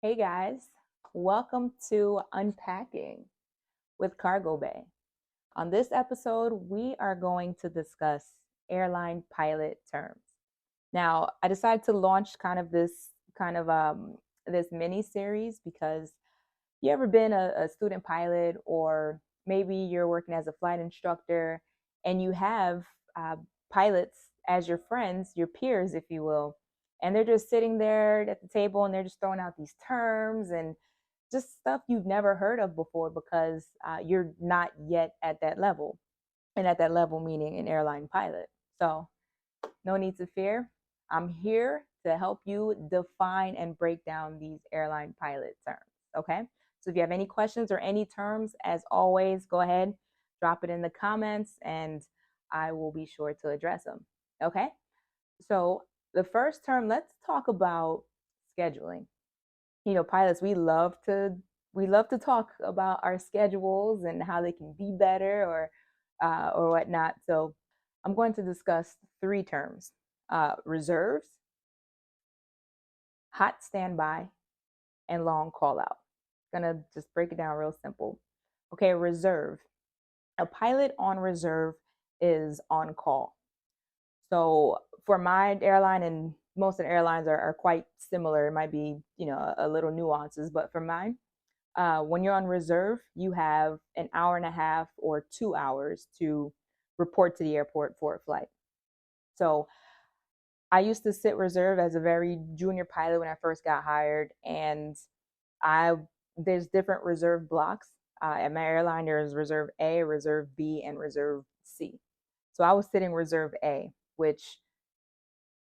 Hey guys, welcome to Unpacking with Cargo Bay. On this episode, we are going to discuss airline pilot terms. Now, I decided to launch this mini series because you ever been a student pilot, or maybe you're working as a flight instructor and you have uh, pilots as your friends, your peers, if you will, and they're just sitting there at the table and they're just throwing out these terms and just stuff you've never heard of before because you're not yet at that level. And at that level, meaning an airline pilot. So, no need to fear. I'm here to help you define and break down these airline pilot terms. Okay. So, if you have any questions or any terms, as always, go ahead, drop it in the comments, and I will be sure to address them. Okay. So, the first term, let's talk about scheduling. Pilots, we love to talk about our schedules and how they can be better or whatnot. So I'm going to discuss three terms: reserves, hot standby, and long call out. Gonna just break it down real simple. Okay, reserve. A pilot on reserve is on call. So for my airline, and most of the airlines are quite similar. It might be, a little nuances, but for mine, when you're on reserve, you have an hour and a half or 2 hours to report to the airport for a flight. So I used to sit reserve as a very junior pilot when I first got hired, and I there's different reserve blocks. At my airline, there's reserve A, reserve B, and reserve C. So I was sitting reserve A, which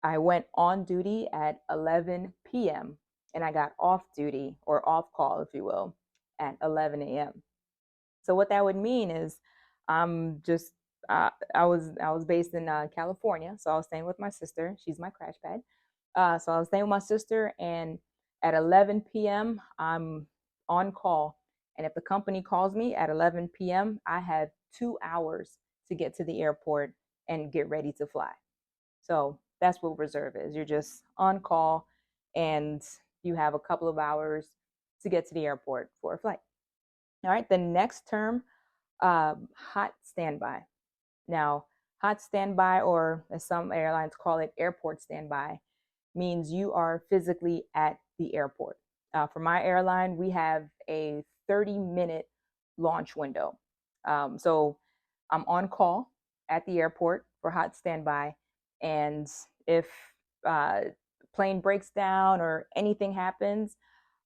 I went on duty at 11 p.m. and I got off duty, or off call, if you will, at 11 a.m. So what that would mean is I'm just I was based in California, so I was staying with my sister. She's my crash pad. So I was staying with my sister, and at 11 p.m. I'm on call. And if the company calls me at 11 p.m., I have 2 hours to get to the airport and get ready to fly. So that's what reserve is. You're just on call, and you have a couple of hours to get to the airport for a flight. All right, the next term, hot standby. Now, hot standby, or as some airlines call it, airport standby, means you are physically at the airport. For my airline, we have a 30-minute launch window. So I'm on call at the airport for hot standby. And if uh, plane breaks down or anything happens,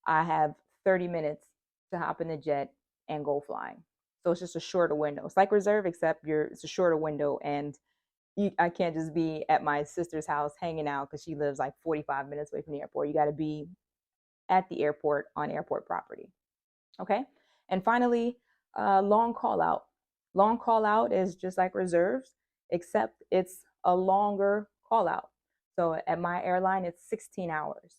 I have 30 minutes to hop in the jet and go flying. So it's just a shorter window. It's like reserve, except it's a shorter window, and I can't just be at my sister's house hanging out because she lives like 45 minutes away from the airport. You got to be at the airport on airport property. Okay. And finally, long call out. Long call out is just like reserves, except it's a longer call out. So at my airline, it's 16 hours.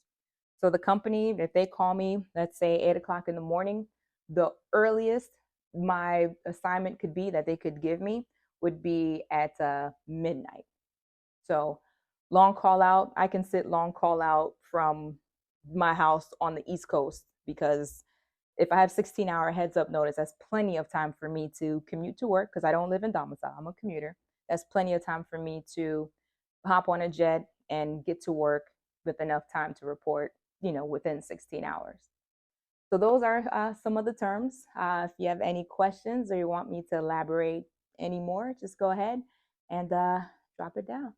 So the company, if they call me, let's say 8 o'clock in the morning, the earliest my assignment could be that they could give me would be at midnight. So long call out, I can sit long call out from my house on the East Coast, because if I have 16-hour heads up notice, that's plenty of time for me to commute to work, because I don't live in domicile. I'm a commuter. That's plenty of time for me to hop on a jet and get to work with enough time to report, within 16 hours. So those are some of the terms. If you have any questions or you want me to elaborate any more, just go ahead and drop it down.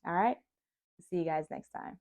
All right. See you guys next time.